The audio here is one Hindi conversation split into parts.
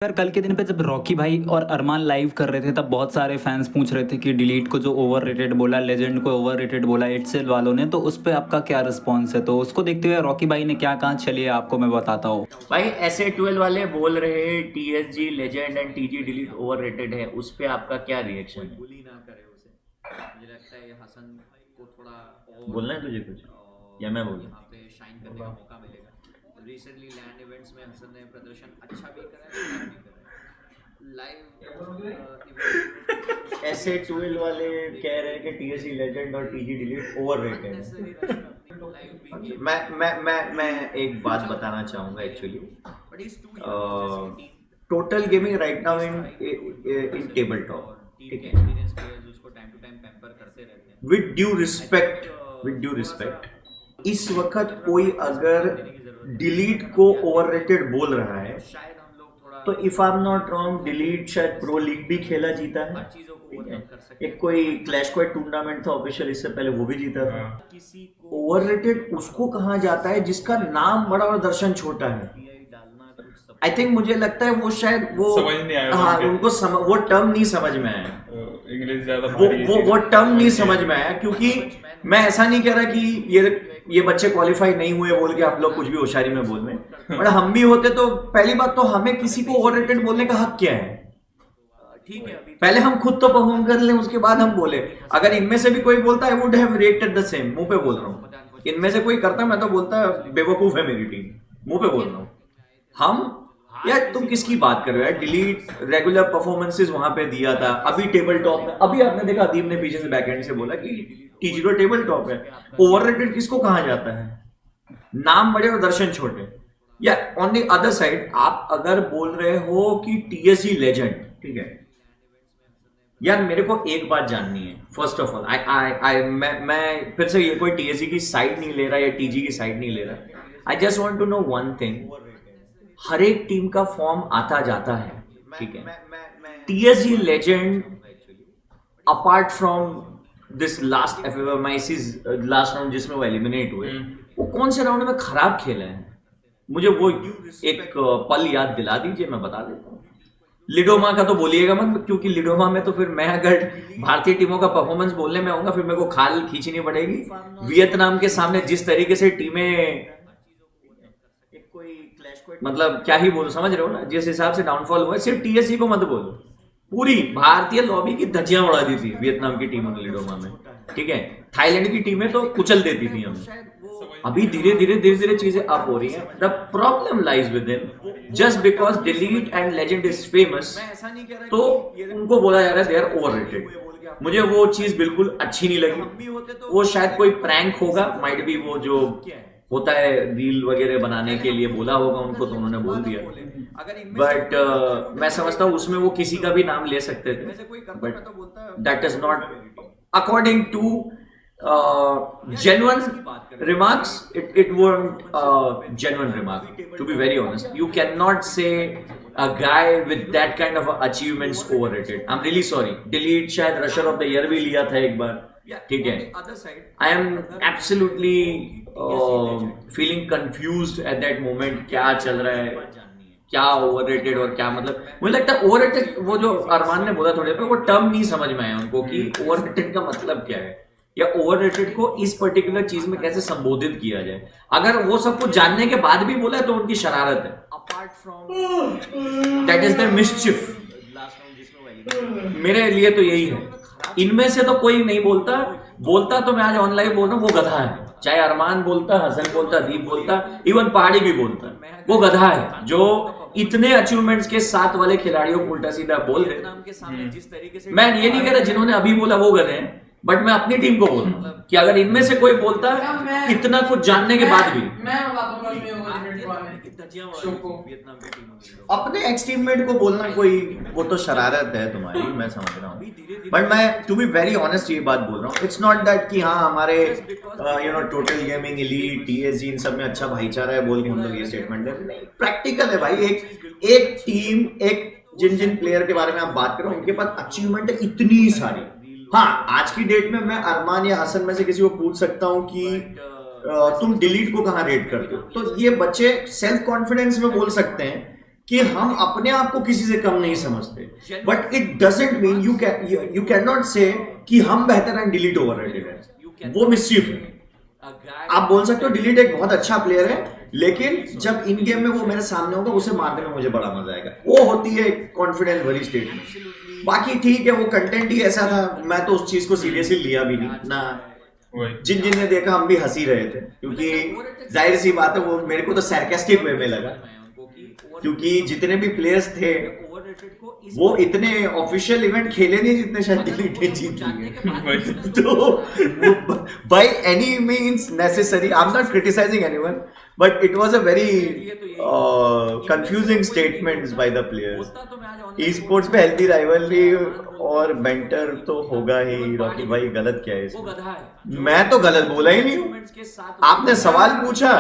यार कल के दिन पे जब रॉकी भाई और अरमान लाइव कर रहे थे तब बहुत सारे फैंस पूछ रहे थे कि डिलीट को जो ओवर रेटेड बोला, लेजेंड को ओवर रेटेड बोला एटसेल वालों ने, तो उस पे आपका क्या रिस्पॉन्स है? तो उसको देखते हुए रॉकी भाई ने क्या कहा, चलिए आपको मैं बताता हूँ। भाई ऐसे 12 वाले बोल रहे हैं TSG legend and TG delete overrated है, उस पे आपका क्या रिएक्शन है? बुली ना करे उसे। मुझे लगता है ये हसन को थोड़ा और बोलना है तुझे कुछ या मैं बोलूं? यहाँ पे शाइन करने का मौका मिलेगा। रिसेंटली लैंड इवेंट्स में हसन ने प्रदर्शन अच्छा भी करा है, खराब भी करा है। लाइव ऐसे 12 वाले कह रहे हैं कि टीएसजी लेजेंड और टीजी डिलीट ओवररेटेड है। मैं एक बात बताना चाहूंगा actually. Total gaming right now in table top, ठीक है, विद ड्यू रिस्पेक्ट इस वक्त कोई अगर डिलीट को ओवररेटेड बोल रहा है तो if I am not wrong delete शायद प्रो लीग भी खेला जीता है, एक कोई क्लैश क्वाड टूर्नामेंट था ऑफिशियल, इससे पहले वो भी जीता था। ओवररेटेड उसको कहा जाता है जिसका नाम बड़ा और दर्शन छोटा है। आई थिंक मुझे लगता है वो शायद वो समझ नहीं आया, हाँ उनको वो टर्म नहीं समझ में आया, इंग्लिश ज्यादा वो टर्म नहीं समझ में आया। क्योंकि मैं ऐसा नहीं कह रहा कि ये बच्चे क्वालिफाई नहीं हुए बोल के आप लोग कुछ भी होशियारी में बोल रहे हैं, बट हम भी होते तो पहली बात तो हमें किसी को ओवररेटेड बोलने का हक क्या है? ठीक है, पहले हम खुद तो परफॉर्म कर लें, उसके बाद हम बोले। अगर इनमें से भी कोई बोलता है would have reacted the same, मुंह पे बोल रहा हूँ। इनमें से कोई करता मैं तो बोलता बेवकूफ है मेरी टीम, मुंह पे बोल रहा हूँ। हम यार तुम किसकी बात कर रहे हो यार? डिलीट रेगुलर परफॉर्मेंसेस वहां पे दिया था, अभी टेबल टॉप में। अभी आपने देखा अदीब ने पीछे से बैकएंड से बोला कि टी0 टेबल टॉप है। ओवररेटेड किसको कहा जाता है? नाम बड़े और दर्शन छोटे। या ऑन द अदर साइड आप अगर बोल रहे हो कि टीएसजी लेजेंड, ठीक है यार, मेरे को एक बात जाननी है। फर्स्ट ऑफ ऑल मैं फिर से ये कोई टीएसजी की साइड नहीं ले रहा या टीजी की साइड नहीं ले रहा। I just want to know one thing, हर एक टीम का फॉर्म आता जाता है, ठीक है। TSG legend apart from this last last round जिसमें वो एलिमिनेट हुए, वो कौन से राउंड में खराब खेले हैं? मुझे वो एक पल याद दिला दीजिए, मैं बता देता हूँ। लिडोमा का तो बोलिएगा मत, क्योंकि लिडोमा में तो फिर मैं अगर भारतीय टीमों का परफॉर्मेंस बोलने में आऊंगा फिर मेरे को खाल खींचनी पड़ेगी। वियतनाम के सामने जिस तरीके से टीमें, मतलब क्या ही बोलो, समझ रहे हो ना, जिस हिसाब से डाउनफॉल हुआ। सिर्फ टीएससी को मत बोलो, पूरी भारतीय लॉबी की धज्जियां उड़ा दी थी वियतनाम की टीमों ने लिडोमा में, ठीक है। थाईलैंड की टीमें तो कुचल देती थी हमें। अभी धीरे धीरे चीजें अप हो रही हैं। The problem lies with him, just because delete and legend is famous, तो उनको बोला जा रहा है दे आर ओवररेटेड। मुझे वो चीज बिल्कुल अच्छी नहीं लगी। वो शायद कोई प्रैंक होगा, माइट बी, वो जो होता है रील वगैरह बनाने के लिए बोला होगा उनको, तो उन्होंने बोल दिया। बट मैं समझता हूँ उसमें वो किसी का भी नाम ले सकते थे, but that is not according to genuine remarks. It weren't genuine remark, to be very honest. You cannot say a guy with that kind of achievements overrated. I'm really sorry. Delete शायद rusher of the year भी लिया था एक बार, ठीक है। I am absolutely feeling confused at that moment. क्या चल रहा है, क्या ओवररेटेड और क्या, मतलब मुझे लगता है ओवररेटेड, वो जो अरमान ने बोला थोड़े पे, वो टर्म नहीं समझ में आया उनको कि ओवररेटेड का मतलब क्या है, या ओवररेटेड को इस पर्टिकुलर चीज में कैसे संबोधित किया जाए। अगर वो सब कुछ जानने के बाद भी बोला तो उनकी शरारत है। Apart from that is the मिसचिफ। मेरे लिए तो यही है। इनमें से तो कोई नहीं बोलता तो मैं आज ऑनलाइन बोल रहा हूँ, वो गधा है। चाहे अरमान बोलता, हसन बोलता, दीप बोलता, इवन पहाड़ी भी बोलता, वो गधा है जो इतने अचीवमेंट्स के साथ वाले खिलाड़ियों को उल्टा सीधा बोल रहे। मैं ये नहीं कह रहा जिन्होंने अभी बोला वो गधे हैं, बट मैं अपनी टीम को बोल रहा हूँ कि अगर इनमें से कोई बोलता इतना कुछ जानने के बाद भी, अपने एक्स टीममेट को बोलना कोई, वो तो शरारत है तुम्हारी, मैं समझ रहा हूँ। बट मैं टू बी वेरी ऑनेस्ट ये बात बोल रहा हूँ, इट्स नॉट दैट कि हाँ हमारे टोटल गेमिंग, एलीट, टीएसजी इन सब में अच्छा भाईचारा है बोल के हम लोग ये स्टेटमेंट दे। नहीं, प्रैक्टिकल है भाई। एक टीम, जिन प्लेयर के बारे में आप बात करो उनके पास अचीवमेंट है इतनी सारी। हाँ, आज की डेट में मैं अरमान या हसन में से किसी को पूछ सकता हूँ कि तुम डिलीट को कहाँ रेट करते हो, तो ये बच्चे सेल्फ कॉन्फिडेंस में बोल सकते हैं कि हम अपने आप को किसी से कम नहीं समझते, but it doesn't mean you can not से कि हम बेहतर हैं, डिलीट ओवररेटेड है, वो मिसचीफ है। आप बोल सकते हो डिलीट एक बहुत अच्छा प्लेयर है, लेकिन जब इन गेम में वो मेरे सामने होगा उसे मारने में मुझे बड़ा मजा आएगा, वो होती है कॉन्फिडेंस भरी स्टेटमेंट। बाकी ठीक है, वो कंटेंट ही ऐसा था, मैं तो उस चीज को सीरियसली लिया भी नहीं ना। जिन जिन ने देखा हम भी हंसी रहे थे, क्योंकि जाहिर सी बात है वो मेरे को तो सैरकास्टिक वे में लगा, क्योंकि जितने भी प्लेयर्स थे वो इतने ऑफिशियल इवेंट खेले नहीं जितने शायद डिलीट जीत लिए। तो by any means necessary, I am not criticizing anyone, but it was a very confusing statements by the players. Esports पे हेल्थी राइवलरी और बेंटर तो होगा ही। रॉकी भाई गलत क्या है इसमें? मैं तो गलत बोला ही नहीं हूं, आपने सवाल पूछा,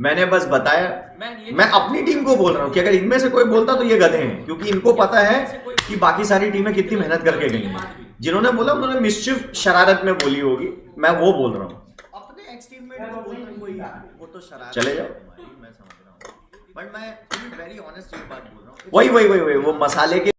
मैंने बस बताया। मैं अपनी टीम को बोल रहा हूं कि अगर इनमें से कोई बोलता तो ये गधे हैं, क्योंकि इनको पता है कि बाकी सारी टीमें कितनी मेहनत करके गई हैं। जिन्होंने बोला उन्होंने मिस्चिफ शरारत में बोली होगी, मैं वो बोल रहा हूं। अपने एक्स टीममेट को बोलना कोई, वो तो शरारत चले जाओ। मैं समझ रहा हूँ, बट मैं वेरी ऑनेस्ट एक बात बोल रहा हूँ। वही वो मसाले के